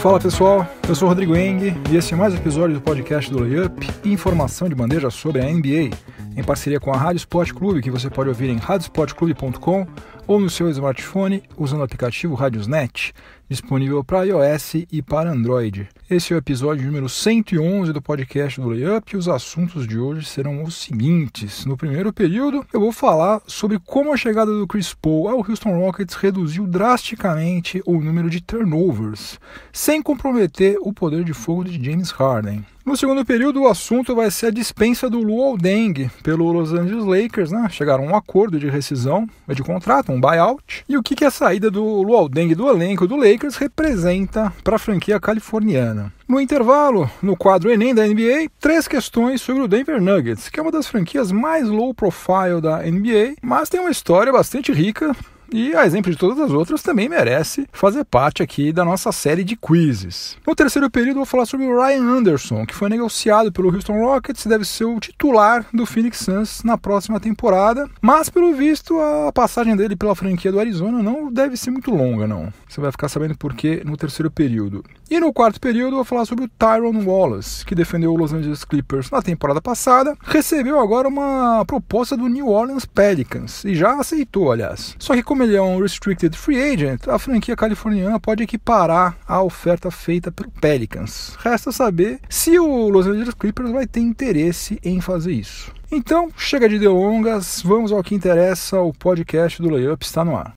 Fala pessoal, eu sou o Rodrigo Eng e esse é mais um episódio do podcast do Layup e informação de bandeja sobre a NBA, em parceria com a Rádio Sport Clube, que você pode ouvir em radiosportclube.com ou no seu smartphone usando o aplicativo Radiosnet, disponível para iOS e para Android. Esse é o episódio número 111 do podcast do Layup e os assuntos de hoje serão os seguintes. No primeiro período, eu vou falar sobre como a chegada do Chris Paul ao Houston Rockets reduziu drasticamente o número de turnovers, sem comprometer o poder de fogo de James Harden. No segundo período, o assunto vai ser a dispensa do Luol Deng pelo Los Angeles Lakers, né? Chegaram a um acordo de rescisão de contrato, um buyout. E o que a saída do Luol Deng do elenco do Lakers representa para a franquia californiana? No intervalo, no quadro Enem da NBA, 3 questões sobre o Denver Nuggets, que é uma das franquias mais low profile da NBA, mas tem uma história bastante rica. E, a exemplo de todas as outras, também merece fazer parte aqui da nossa série de quizzes. No terceiro período, eu vou falar sobre o Ryan Anderson, que foi negociado pelo Houston Rockets e deve ser o titular do Phoenix Suns na próxima temporada. Mas, pelo visto, a passagem dele pela franquia do Arizona não deve ser muito longa, não. Você vai ficar sabendo por quê no terceiro período. E no quarto período, eu vou falar sobre o Tyrone Wallace, que defendeu o Los Angeles Clippers na temporada passada, recebeu agora uma proposta do New Orleans Pelicans, e já aceitou, aliás. Só que como ele é um restricted free agent, a franquia californiana pode equiparar a oferta feita pelo Pelicans. Resta saber se o Los Angeles Clippers vai ter interesse em fazer isso. Então, chega de delongas, vamos ao que interessa, o podcast do Layup está no ar.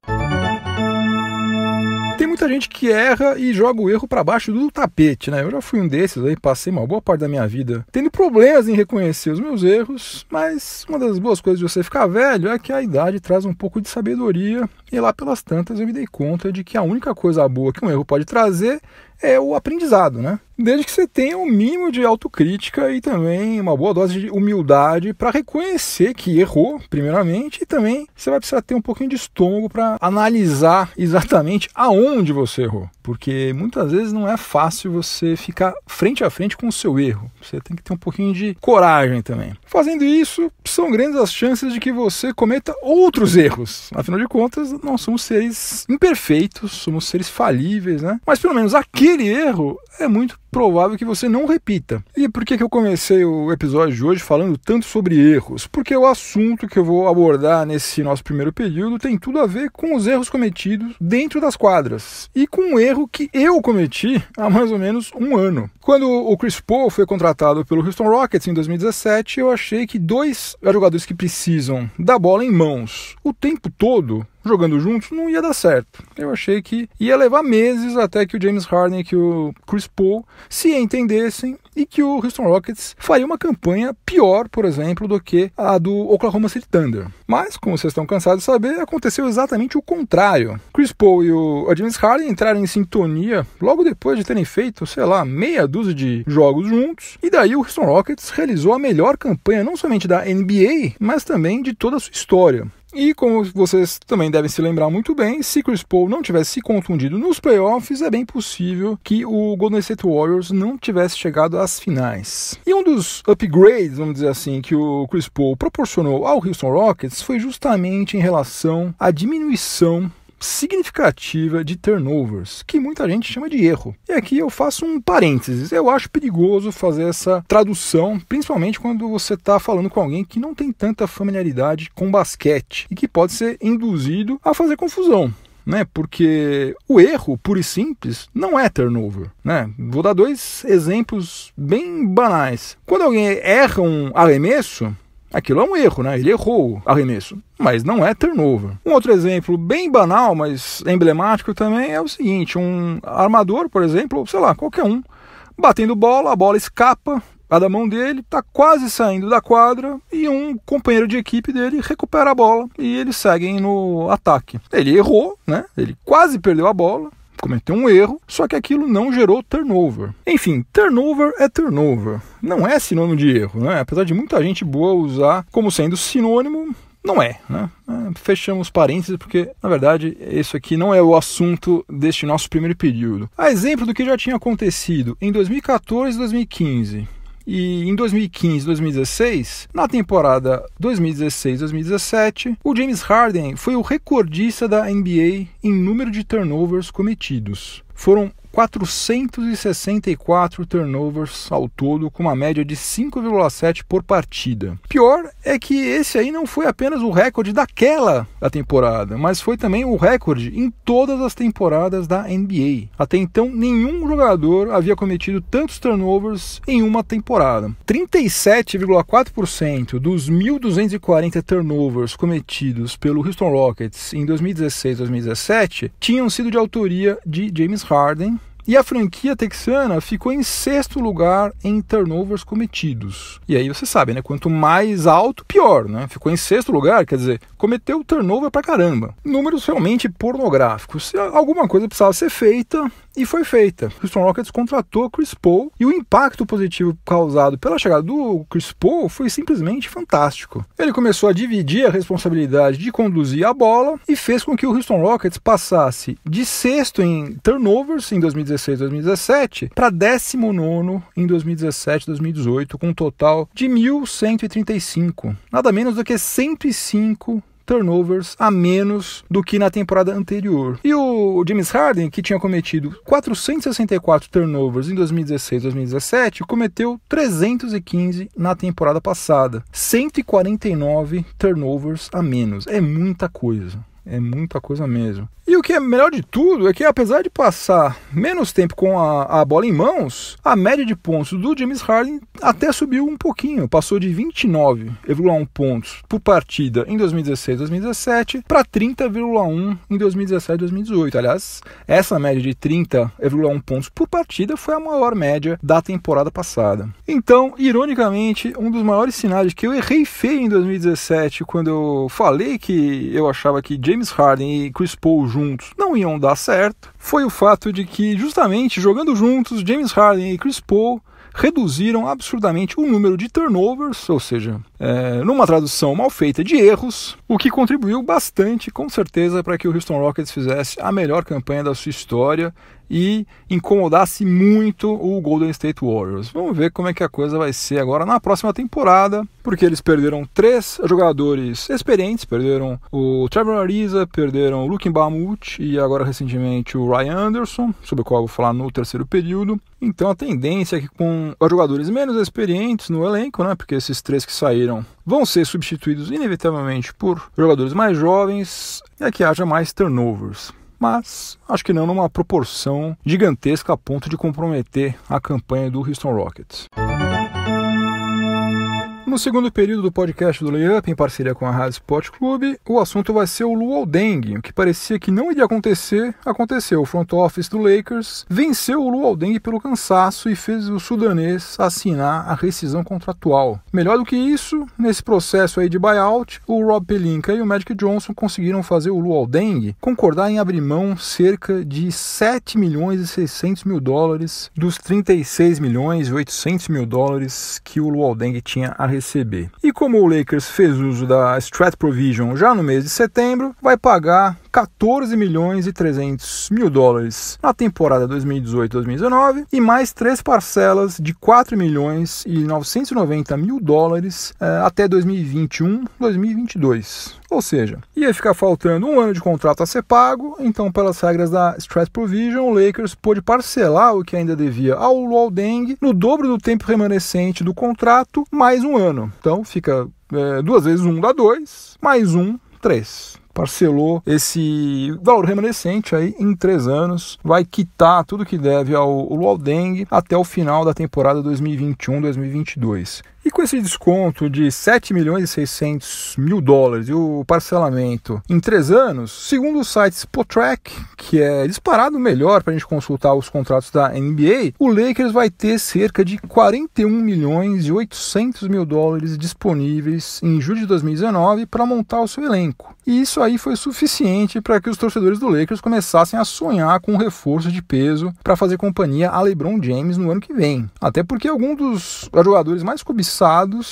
Tem muita gente que erra e joga o erro para baixo do tapete, né? Eu já fui um desses aí, passei uma boa parte da minha vida tendo problemas em reconhecer os meus erros, mas uma das boas coisas de você ficar velho é que a idade traz um pouco de sabedoria e lá pelas tantas eu me dei conta de que a única coisa boa que um erro pode trazer é o aprendizado, né? Desde que você tenha um mínimo de autocrítica e também uma boa dose de humildade para reconhecer que errou, primeiramente, e também você vai precisar ter um pouquinho de estômago para analisar exatamente aonde você errou. Porque muitas vezes não é fácil você ficar frente a frente com o seu erro. Você tem que ter um pouquinho de coragem também. Fazendo isso, são grandes as chances de que você cometa outros erros. Afinal de contas, nós somos seres imperfeitos, somos seres falíveis, né? Mas pelo menos aquele erro é muito provável que você não repita. E por que eu comecei o episódio de hoje falando tanto sobre erros? Porque o assunto que eu vou abordar nesse nosso primeiro período tem tudo a ver com os erros cometidos dentro das quadras. E com um erro que eu cometi há mais ou menos um ano. Quando o Chris Paul foi contratado pelo Houston Rockets em 2017, eu achei que 2 jogadores que precisam da bola em mãos o tempo todo, jogando juntos, não ia dar certo. Eu achei que ia levar meses até que o James Harden e que o Chris Paul se entendessem e que o Houston Rockets faria uma campanha pior, por exemplo, do que a do Oklahoma City Thunder. Mas, como vocês estão cansados de saber, aconteceu exatamente o contrário. Chris Paul e o James Harden entraram em sintonia logo depois de terem feito, meia dúzia de jogos juntos, e daí o Houston Rockets realizou a melhor campanha não somente da NBA, mas também de toda a sua história. E como vocês também devem se lembrar muito bem, se Chris Paul não tivesse se contundido nos playoffs, é bem possível que o Golden State Warriors não tivesse chegado às finais. E um dos upgrades, vamos dizer assim, que o Chris Paul proporcionou ao Houston Rockets foi justamente em relação à diminuição significativa de turnovers, que muita gente chama de erro. E aqui eu faço um parênteses. Eu acho perigoso fazer essa tradução, principalmente quando você está falando com alguém que não tem tanta familiaridade com basquete e que pode ser induzido a fazer confusão. Porque o erro, puro e simples, não é turnover. Vou dar 2 exemplos bem banais. Quando alguém erra um arremesso, aquilo é um erro, ele errou o arremesso, mas não é turnover. Um outro exemplo bem banal, mas emblemático também, é o seguinte: um armador, por exemplo, qualquer um, batendo bola, a bola escapa da mão dele, está quase saindo da quadra e um companheiro de equipe dele recupera a bola e eles seguem no ataque. Ele errou, ele quase perdeu a bola, cometeu um erro, só que aquilo não gerou turnover. Enfim, turnover é turnover, não é sinônimo de erro, apesar de muita gente boa usar como sendo sinônimo, não é, Fechamos parênteses porque, na verdade, isso aqui não é o assunto deste nosso primeiro período. A exemplo do que já tinha acontecido em 2014 e 2015, E em 2015 e 2016, na temporada 2016-2017, o James Harden foi o recordista da NBA em número de turnovers cometidos. foram 464 turnovers ao todo, com uma média de 5,7 por partida. Pior é que esse aí não foi apenas o recorde daquela temporada, mas foi também o recorde em todas as temporadas da NBA. Até então, nenhum jogador havia cometido tantos turnovers em uma temporada. 37,4% dos 1.240 turnovers cometidos pelo Houston Rockets em 2016-2017 tinham sido de autoria de James Harden, e a franquia texana ficou em 6º lugar em turnovers cometidos. E aí você sabe, né? Quanto mais alto, pior, né? Ficou em 6º lugar, quer dizer, cometeu turnover pra caramba. Números realmente pornográficos. Alguma coisa precisava ser feita, e foi feita. O Houston Rockets contratou Chris Paul, e o impacto positivo causado pela chegada do Chris Paul foi simplesmente fantástico. Ele começou a dividir a responsabilidade de conduzir a bola e fez com que o Houston Rockets passasse de 6º em turnovers em 2016-2017 para 19º em 2017-2018, com um total de 1.135, nada menos do que 105 turnovers a menos do que na temporada anterior. E o James Harden, que tinha cometido 464 turnovers em 2016-2017, cometeu 315 na temporada passada. 149 turnovers a menos. É muita coisa. É muita coisa mesmo. E o que é melhor de tudo é que, apesar de passar menos tempo com a bola em mãos, a média de pontos do James Harden até subiu um pouquinho. Passou de 29,1 pontos por partida em 2016-2017 para 30,1 em 2017-2018. Aliás, essa média de 30,1 pontos por partida foi a maior média da temporada passada. Então, ironicamente, um dos maiores sinais de que eu errei feio em 2017, quando eu falei que eu achava que James Harden e Chris Paul juntos não iam dar certo, foi o fato de que, justamente jogando juntos, James Harden e Chris Paul reduziram absurdamente o número de turnovers, ou seja, numa tradução mal feita, de erros, o que contribuiu bastante, com certeza, para que o Houston Rockets fizesse a melhor campanha da sua história e incomodasse muito o Golden State Warriors. Vamos ver como é que a coisa vai ser agora na próxima temporada, porque eles perderam 3 jogadores experientes, perderam o Trevor Ariza, perderam o Luke Mbamute e agora recentemente o Ryan Anderson, sobre o qual eu vou falar no terceiro período. Então a tendência é que, com os jogadores menos experientes no elenco, né, porque esses 3 que saíram vão ser substituídos inevitavelmente por jogadores mais jovens, é que haja mais turnovers. Mas acho que não numa proporção gigantesca a ponto de comprometer a campanha do Houston Rockets. No segundo período do podcast do Layup, em parceria com a Rádio Sport Clube, o assunto vai ser o Luol Deng. O que parecia que não iria acontecer, aconteceu. O front office do Lakers venceu o Luol Deng pelo cansaço e fez o sudanês assinar a rescisão contratual. Melhor do que isso, nesse processo aí de buyout, o Rob Pelinka e o Magic Johnson conseguiram fazer o Luol Deng concordar em abrir mão cerca de 7 milhões e 600 mil dólares dos 36 milhões e 800 mil dólares que o Luol Deng tinha a receber. E como o Lakers fez uso da Strat Provision já no mês de setembro, vai pagar 14 milhões e 300 mil dólares na temporada 2018-2019 e mais 3 parcelas de 4 milhões e 990 mil dólares até 2021-2022. Ou seja, ia ficar faltando um ano de contrato a ser pago, então pelas regras da Strat Provision, o Lakers pôde parcelar o que ainda devia ao Luol Deng no dobro do tempo remanescente do contrato, mais um ano. Então fica 2 vezes 1 dá 2, mais 1, 3. Parcelou esse valor remanescente aí em 3 anos, vai quitar tudo que deve ao Luol Deng até o final da temporada 2021-2022. E com esse desconto de 7 milhões e 600 mil dólares e o parcelamento em 3 anos, segundo o site Spotrac, que é disparado melhor para a gente consultar os contratos da NBA, o Lakers vai ter cerca de 41 milhões e 800 mil dólares disponíveis em julho de 2019 para montar o seu elenco. E isso aí foi suficiente para que os torcedores do Lakers começassem a sonhar com um reforço de peso para fazer companhia a LeBron James no ano que vem. Até porque alguns dos jogadores mais cobiçados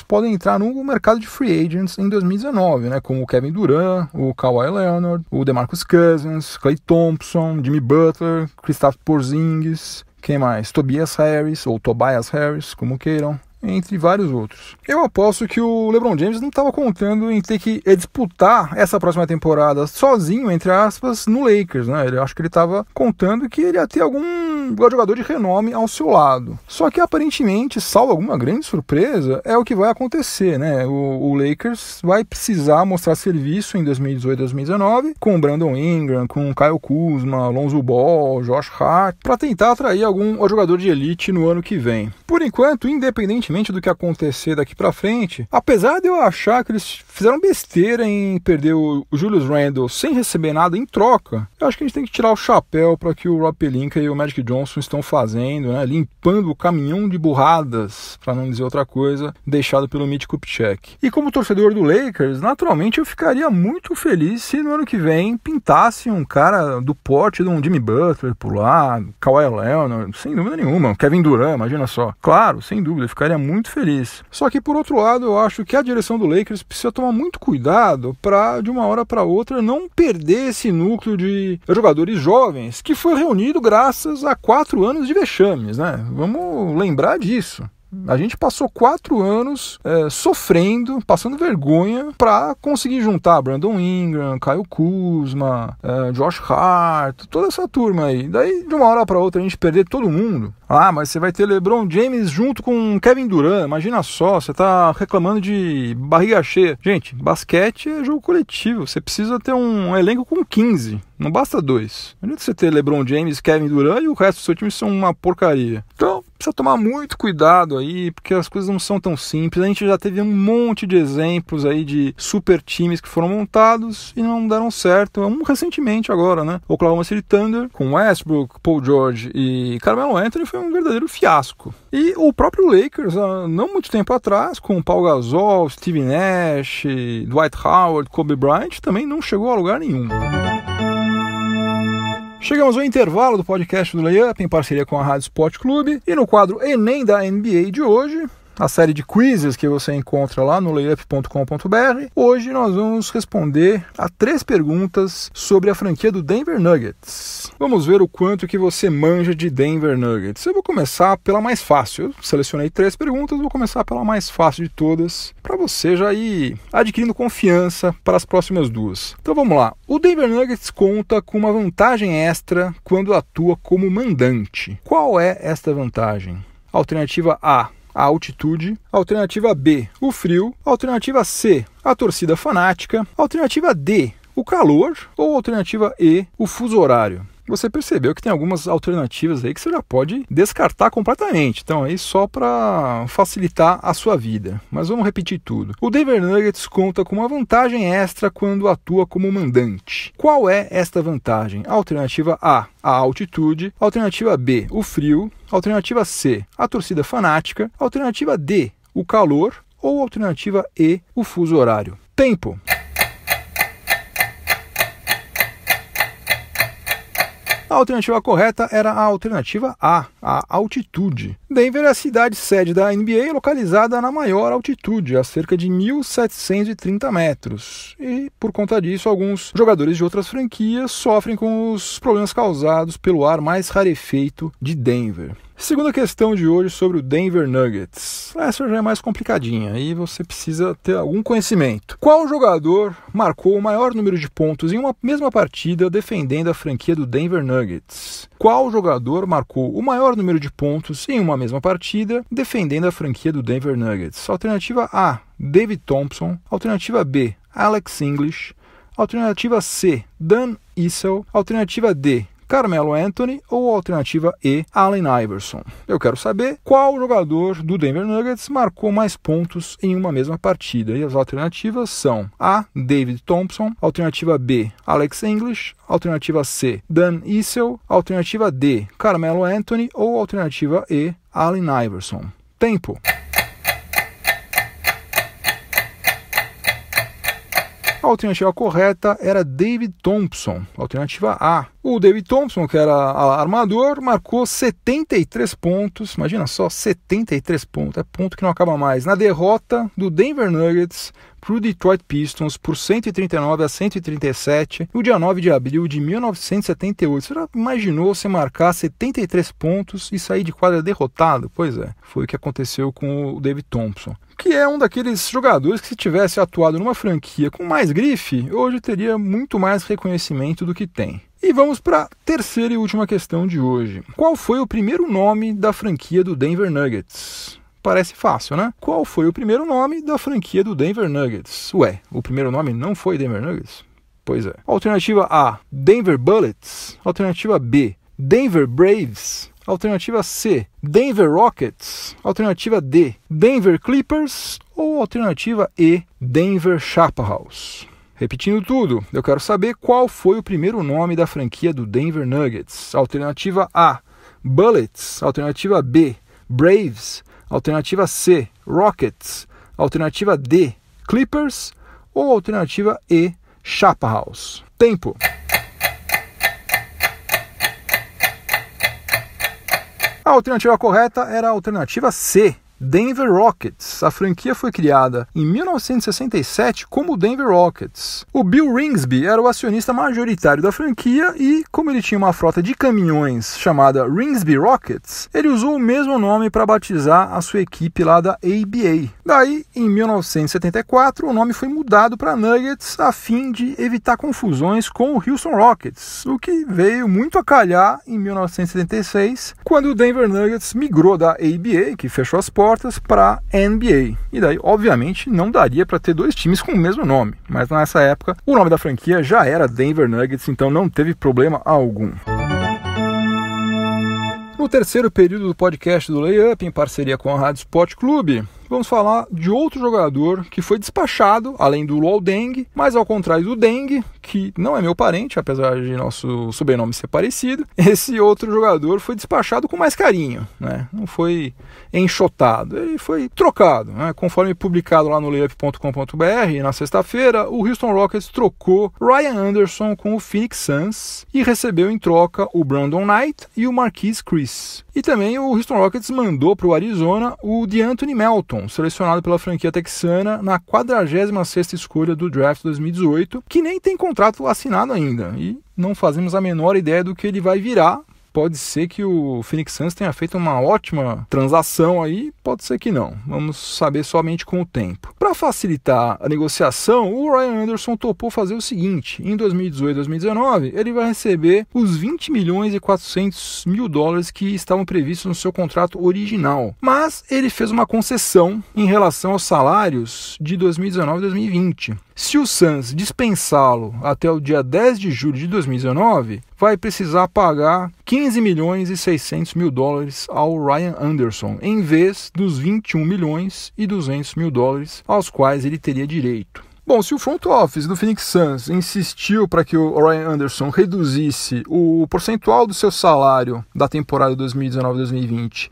podem entrar no mercado de free agents em 2019, né? Como o Kevin Durant, o Kawhi Leonard, o DeMarcus Cousins, Klay Thompson, Jimmy Butler, Kristaps Porzingis, quem mais? Tobias Harris, ou Tobias Harris, como queiram. entre vários outros. Eu aposto que o LeBron James não estava contando em ter que disputar essa próxima temporada sozinho, entre aspas, no Lakers, né? Acho que ele estava contando que ele ia ter algum jogador de renome ao seu lado. Só que aparentemente, salvo alguma grande surpresa, é o que vai acontecer, né? O Lakers vai precisar mostrar serviço em 2018, 2019 com o Brandon Ingram, com o Kyle Kuzma, Lonzo Ball, Josh Hart, para tentar atrair algum jogador de elite no ano que vem. Por enquanto, independentemente do que acontecer daqui para frente, apesar de eu achar que eles fizeram besteira em perder o Julius Randle sem receber nada em troca, eu acho que a gente tem que tirar o chapéu para que o Rob Pelinka e o Magic Johnson estão fazendo, né? Limpando o caminhão de burradas, para não dizer outra coisa, deixado pelo Mitch Kupchak. E como torcedor do Lakers, naturalmente eu ficaria muito feliz se no ano que vem pintasse um cara do porte de um Jimmy Butler por lá, Kawhi Leonard, sem dúvida nenhuma, Kevin Durant, imagina só. Claro, sem dúvida, eu ficaria muito feliz. Só que por outro lado, eu acho que a direção do Lakers precisa tomar muito cuidado para de uma hora para outra não perder esse núcleo de jogadores jovens que foi reunido graças a 4 anos de vexames, né? Vamos lembrar disso. A gente passou 4 anos sofrendo, passando vergonha para conseguir juntar Brandon Ingram, Kyle Kuzma, Josh Hart, toda essa turma aí. Daí, de uma hora para outra, a gente perder todo mundo. Ah, mas você vai ter LeBron James junto com Kevin Durant, imagina só, você tá reclamando de barriga cheia. Gente, basquete é jogo coletivo, você precisa ter um elenco com 15, não basta 2. Não adianta você ter LeBron James, Kevin Durant e o resto do seu time são uma porcaria. Então, precisa tomar muito cuidado aí, porque as coisas não são tão simples. A gente já teve um monte de exemplos aí de super times que foram montados e não deram certo. Recentemente agora, né? O Oklahoma City Thunder, com Westbrook, Paul George e Carmelo Anthony, foi um verdadeiro fiasco. E o próprio Lakers, não muito tempo atrás, com Paul Gasol, Steve Nash, Dwight Howard, Kobe Bryant, também não chegou a lugar nenhum. Chegamos ao intervalo do podcast do Layup em parceria com a Rádio Sport Clube e no quadro Enem da NBA de hoje, a série de quizzes que você encontra lá no layup.com.br. Hoje nós vamos responder a 3 perguntas sobre a franquia do Denver Nuggets. Vamos ver o quanto que você manja de Denver Nuggets. Eu vou começar pela mais fácil. Eu selecionei 3 perguntas, vou começar pela mais fácil de todas, para você já ir adquirindo confiança para as próximas 2. Então vamos lá. O Denver Nuggets conta com uma vantagem extra quando atua como mandante. Qual é esta vantagem? Alternativa A, a altitude, alternativa B, o frio, alternativa C, a torcida fanática, alternativa D, o calor ou alternativa E, o fuso horário. Você percebeu que tem algumas alternativas aí que você já pode descartar completamente. Então aí só para facilitar a sua vida. Mas vamos repetir tudo. O Denver Nuggets conta com uma vantagem extra quando atua como mandante. Qual é esta vantagem? Alternativa A, a altitude. Alternativa B, o frio. Alternativa C, a torcida fanática. Alternativa D, o calor. Ou alternativa E, o fuso horário. Tempo. A alternativa correta era a alternativa A, a altitude. Denver é a cidade sede da NBA localizada na maior altitude, a cerca de 1.730 metros. E, por conta disso, alguns jogadores de outras franquias sofrem com os problemas causados pelo ar mais rarefeito de Denver. Segunda questão de hoje sobre o Denver Nuggets. Essa já é mais complicadinha, aí você precisa ter algum conhecimento. Qual jogador marcou o maior número de pontos em uma mesma partida defendendo a franquia do Denver Nuggets? Qual jogador marcou o maior número de pontos em uma mesma partida defendendo a franquia do Denver Nuggets? Alternativa A, David Thompson. Alternativa B, Alex English. Alternativa C, Dan Issel. Alternativa D, Carmelo Anthony ou alternativa E, Allen Iverson. Eu quero saber qual jogador do Denver Nuggets marcou mais pontos em uma mesma partida. E as alternativas são A, David Thompson, alternativa B, Alex English, alternativa C, Dan Issel, alternativa D, Carmelo Anthony ou alternativa E, Allen Iverson. Tempo. A alternativa correta era David Thompson, alternativa A. O David Thompson, que era armador, marcou 73 pontos, imagina só, 73 pontos, é ponto que não acaba mais, na derrota do Denver Nuggets para o Detroit Pistons por 139-137 no dia 9 de abril de 1978. Você já imaginou você marcar 73 pontos e sair de quadra derrotado? Pois é, foi o que aconteceu com o David Thompson, que é um daqueles jogadores que, se tivesse atuado numa franquia com mais grife, hoje teria muito mais reconhecimento do que tem. E vamos para a terceira e última questão de hoje. Qual foi o primeiro nome da franquia do Denver Nuggets? Parece fácil, né? Qual foi o primeiro nome da franquia do Denver Nuggets? Ué, o primeiro nome não foi Denver Nuggets? Pois é. Alternativa A, Denver Bullets. Alternativa B, Denver Braves. Alternativa C, Denver Rockets. Alternativa D, Denver Clippers. Ou alternativa E, Denver Chaparrals. Repetindo tudo, eu quero saber qual foi o primeiro nome da franquia do Denver Nuggets. Alternativa A, Bullets. Alternativa B, Braves. Alternativa C, Rockets. Alternativa D, Clippers. Ou alternativa E, Chaparrals. Tempo. A alternativa correta era a alternativa C, Denver Rockets. A franquia foi criada em 1967 como Denver Rockets. O Bill Ringsby era o acionista majoritário da franquia e, como ele tinha uma frota de caminhões chamada Ringsby Rockets, ele usou o mesmo nome para batizar a sua equipe lá da ABA. Daí, em 1974, o nome foi mudado para Nuggets a fim de evitar confusões com o Houston Rockets, o que veio muito a calhar em 1976, quando o Denver Nuggets migrou da ABA, que fechou as portas, para a NBA. E daí, obviamente, não daria para ter dois times com o mesmo nome, mas nessa época o nome da franquia já era Denver Nuggets, então não teve problema algum. No terceiro período do podcast do Layup, em parceria com a Rádio Sport Clube, vamos falar de outro jogador que foi despachado, além do Luol Deng, mas ao contrário do Deng, que não é meu parente, apesar de nosso sobrenome ser parecido, esse outro jogador foi despachado com mais carinho, né? Não foi enxotado, ele foi trocado, né? Conforme publicado lá no layup.com.br, na sexta-feira, o Houston Rockets trocou Ryan Anderson com o Phoenix Suns e recebeu em troca o Brandon Knight e o Marquise Chriss. E também o Houston Rockets mandou para o Arizona o DeAnthony Melton, selecionado pela franquia texana na 46ª escolha do draft 2018, que nem tem contrato assinado ainda, e não fazemos a menor ideia do que ele vai virar. Pode ser que o Phoenix Suns tenha feito uma ótima transação aí, pode ser que não. Vamos saber somente com o tempo. Para facilitar a negociação, o Ryan Anderson topou fazer o seguinte: em 2018 e 2019, ele vai receber os 20 milhões e 400 mil dólares que estavam previstos no seu contrato original. Mas ele fez uma concessão em relação aos salários de 2019 e 2020. Se o Suns dispensá-lo até o dia 10 de julho de 2019, vai precisar pagar 15 milhões e 600 mil dólares ao Ryan Anderson, em vez dos 21 milhões e 200 mil dólares aos quais ele teria direito. Bom, se o front office do Phoenix Suns insistiu para que o Ryan Anderson reduzisse o percentual do seu salário da temporada 2019-2020,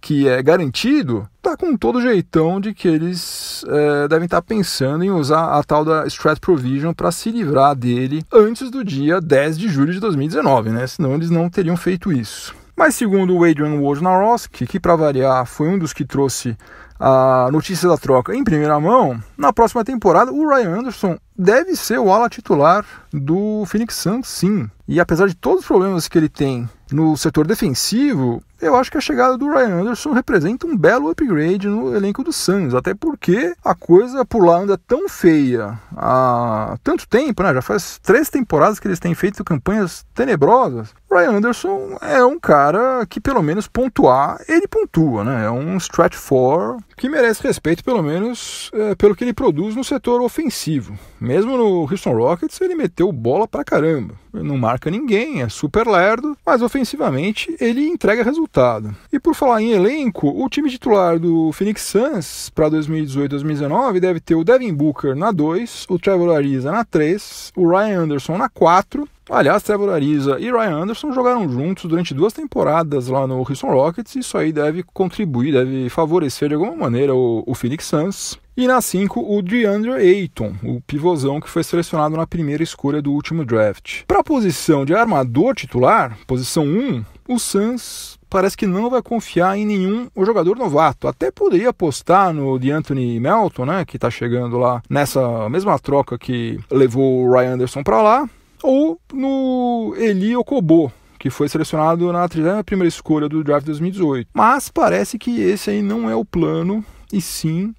que é garantido, tá com todo jeitão de que eles devem estar pensando em usar a tal da Strat Provision para se livrar dele antes do dia 10 de julho de 2019, né? Senão eles não teriam feito isso. Mas segundo o Adrian Wojnarowski, que para variar foi um dos que trouxe a notícia da troca em primeira mão, na próxima temporada o Ryan Anderson deve ser o ala titular do Phoenix Suns, sim. E apesar de todos os problemas que ele tem no setor defensivo, eu acho que a chegada do Ryan Anderson representa um belo upgrade no elenco do Suns, até porque a coisa por lá anda tão feia há tanto tempo, né? Já faz 3 temporadas que eles têm feito campanhas tenebrosas. Ryan Anderson é um cara que, pelo menos pontuar, ele pontua, né? É um stretch four que merece respeito, pelo menos pelo que ele produz no setor ofensivo. Mesmo no Houston Rockets, ele meteu bola pra caramba. Ele não marca ninguém, é super lerdo, mas ofensivamente ele entrega resultado. E por falar em elenco, o time titular do Phoenix Suns para 2018-2019 deve ter o Devin Booker na 2, o Trevor Ariza na 3, o Ryan Anderson na 4. Aliás, Trevor Ariza e Ryan Anderson jogaram juntos durante 2 temporadas lá no Houston Rockets, e isso aí deve contribuir, deve favorecer de alguma maneira o Phoenix Suns. E na 5, o DeAndre Ayton, o pivôzão que foi selecionado na primeira escolha do último draft. Para a posição de armador titular, posição 1, o Suns parece que não vai confiar em nenhum jogador novato. Até poderia apostar no DeAnthony Melton, né, que está chegando lá nessa mesma troca que levou o Ryan Anderson para lá, ou no Eli Okobo, que foi selecionado na 31ª escolha do draft 2018. Mas parece que esse aí não é o plano, e sim,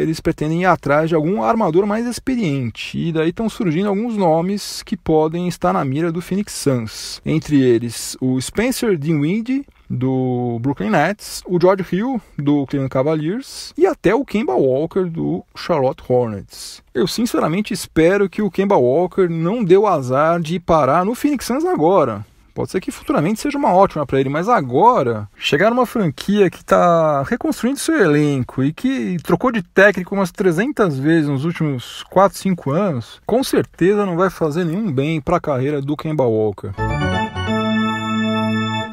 eles pretendem ir atrás de algum armador mais experiente. E daí estão surgindo alguns nomes que podem estar na mira do Phoenix Suns. Entre eles, o Spencer Dinwiddie, do Brooklyn Nets, o George Hill, do Cleveland Cavaliers, e até o Kemba Walker, do Charlotte Hornets. Eu sinceramente espero que o Kemba Walker não dê o azar de parar no Phoenix Suns agora. Pode ser que futuramente seja uma ótima para ele, mas agora, chegar numa franquia que está reconstruindo seu elenco e que trocou de técnico umas 300 vezes nos últimos 4, 5 anos, com certeza não vai fazer nenhum bem para a carreira do Kemba Walker.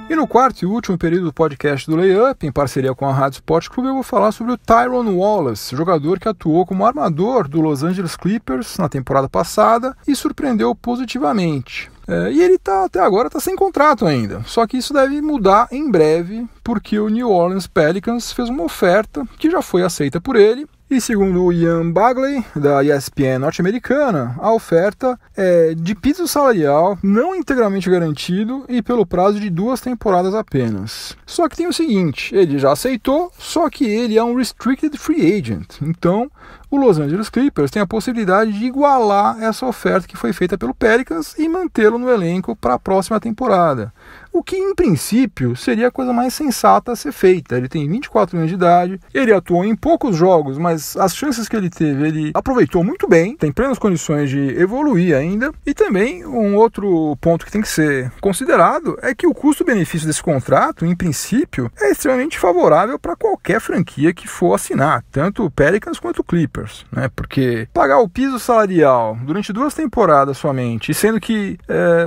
E no quarto e último período do podcast do Layup, em parceria com a Rádio Sport Clube, eu vou falar sobre o Tyrone Wallace, jogador que atuou como armador do Los Angeles Clippers na temporada passada e surpreendeu positivamente. E ele até agora está sem contrato ainda, só que isso deve mudar em breve, porque o New Orleans Pelicans fez uma oferta que já foi aceita por ele. E segundo o Ian Bagley, da ESPN norte-americana, a oferta é de piso salarial não integralmente garantido e pelo prazo de 2 temporadas apenas. Só que tem o seguinte, ele já aceitou, só que ele é um restricted free agent. Então, o Los Angeles Clippers tem a possibilidade de igualar essa oferta que foi feita pelo Pelicans e mantê-lo no elenco para a próxima temporada. O que, em princípio, seria a coisa mais sensata a ser feita. Ele tem 24 anos de idade, ele atuou em poucos jogos, mas as chances que ele teve, ele aproveitou muito bem, tem plenas condições de evoluir ainda. E também, um outro ponto que tem que ser considerado é que o custo-benefício desse contrato, em princípio, é extremamente favorável para qualquer franquia que for assinar, tanto o Pelicans quanto o Clippers, né? Porque pagar o piso salarial durante 2 temporadas somente, sendo que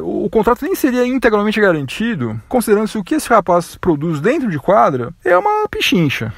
o contrato nem seria integralmente garantido, considerando-se o que esse rapaz produz dentro de quadra, é uma pichincha.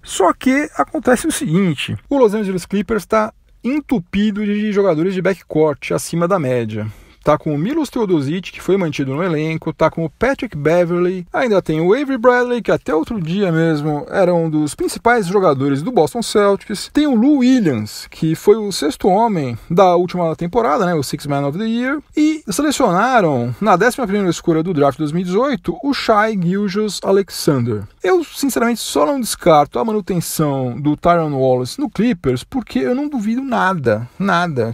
Só que acontece o seguinte, o Los Angeles Clippers está entupido de jogadores de backcourt acima da média. Tá com o Milos Teodosic, que foi mantido no elenco, tá com o Patrick Beverley, ainda tem o Avery Bradley, que até outro dia mesmo era um dos principais jogadores do Boston Celtics, tem o Lou Williams, que foi o 6º homem da última temporada, né, o Sixth Man of the Year, e selecionaram na 11ª escolha do draft 2018 o Shai Gilgeous-Alexander. Eu, sinceramente, só não descarto a manutenção do Tyrone Wallace no Clippers, porque eu não duvido nada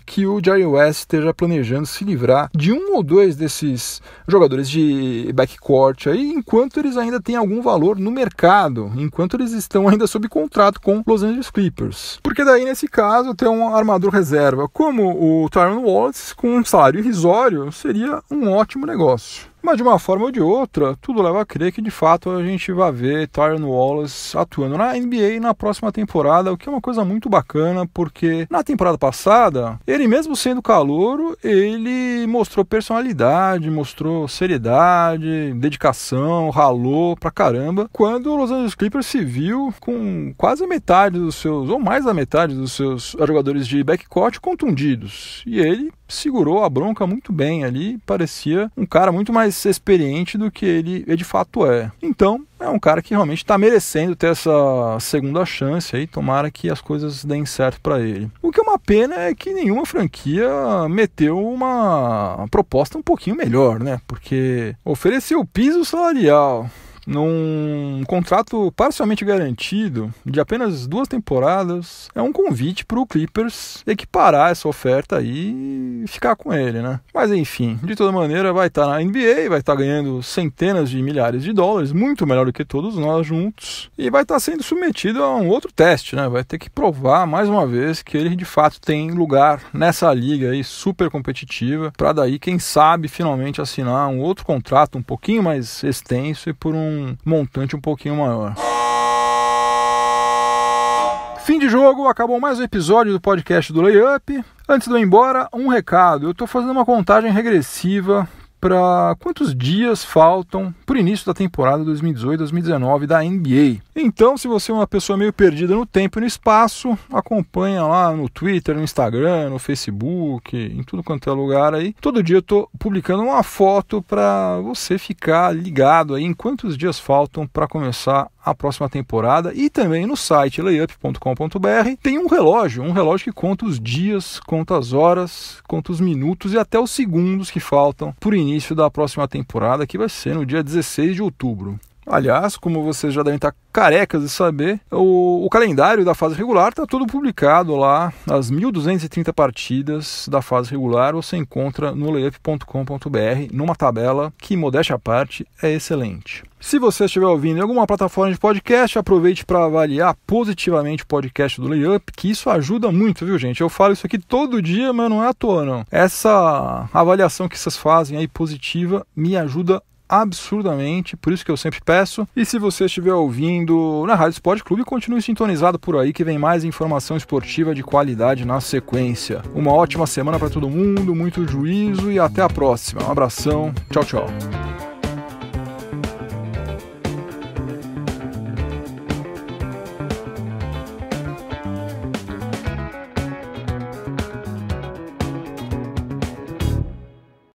que o Jerry West esteja planejando se livrar de um ou dois desses jogadores de backcourt aí, enquanto eles ainda têm algum valor no mercado, enquanto eles estão ainda sob contrato com Los Angeles Clippers. Porque daí, nesse caso, ter um armador reserva como o Tyrone Wallace, com um salário irrisório, seria um ótimo negócio. Mas de uma forma ou de outra, tudo leva a crer que de fato a gente vai ver Tyrone Wallace atuando na NBA na próxima temporada, o que é uma coisa muito bacana, porque na temporada passada, ele mesmo sendo calouro, ele mostrou personalidade, mostrou seriedade, dedicação, ralou pra caramba, quando o Los Angeles Clippers se viu com quase a metade dos seus, ou mais da metade dos seus jogadores de backcourt contundidos. E ele segurou a bronca muito bem ali, parecia um cara muito mais experiente do que ele de fato é. Então, é um cara que realmente está merecendo ter essa segunda chance aí, tomara que as coisas deem certo para ele. O que é uma pena é que nenhuma franquia meteu uma proposta um pouquinho melhor, né? Porque ofereceu o piso salarial num contrato parcialmente garantido de apenas 2 temporadas, é um convite para o Clippers equiparar essa oferta aí e ficar com ele, né? Mas enfim, de toda maneira vai estar na NBA, vai estar ganhando centenas de milhares de dólares, muito melhor do que todos nós juntos, e vai estar sendo submetido a um outro teste, né? Vai ter que provar mais uma vez que ele de fato tem lugar nessa liga aí super competitiva, para daí, quem sabe, finalmente assinar um outro contrato um pouquinho mais extenso e por um montante um pouquinho maior. Fim de jogo, acabou mais um episódio do podcast do Layup. Antes de eu ir embora, um recado. Eu estou fazendo uma contagem regressiva para quantos dias faltam para o início da temporada 2018-2019 da NBA. Então, se você é uma pessoa meio perdida no tempo e no espaço, acompanha lá no Twitter, no Instagram, no Facebook, em tudo quanto é lugar aí. Todo dia eu estou publicando uma foto para você ficar ligado aí em quantos dias faltam para começar a próxima temporada. E também no site layup.com.br tem um relógio que conta os dias, conta as horas, conta os minutos e até os segundos que faltam para o início da próxima temporada, que vai ser no dia 16 de outubro. Aliás, como vocês já devem estar carecas de saber, o calendário da fase regular está todo publicado lá. As 1.230 partidas da fase regular você encontra no layup.com.br, numa tabela que, modéstia à parte, é excelente. Se você estiver ouvindo em alguma plataforma de podcast, aproveite para avaliar positivamente o podcast do Layup, que isso ajuda muito, viu, gente? Eu falo isso aqui todo dia, mas não é à toa, não. Essa avaliação que vocês fazem aí positiva me ajuda absurdamente, por isso que eu sempre peço. E se você estiver ouvindo na Rádio Sport Clube, continue sintonizado por aí que vem mais informação esportiva de qualidade na sequência. Uma ótima semana para todo mundo, muito juízo e até a próxima. Um abração, tchau, tchau.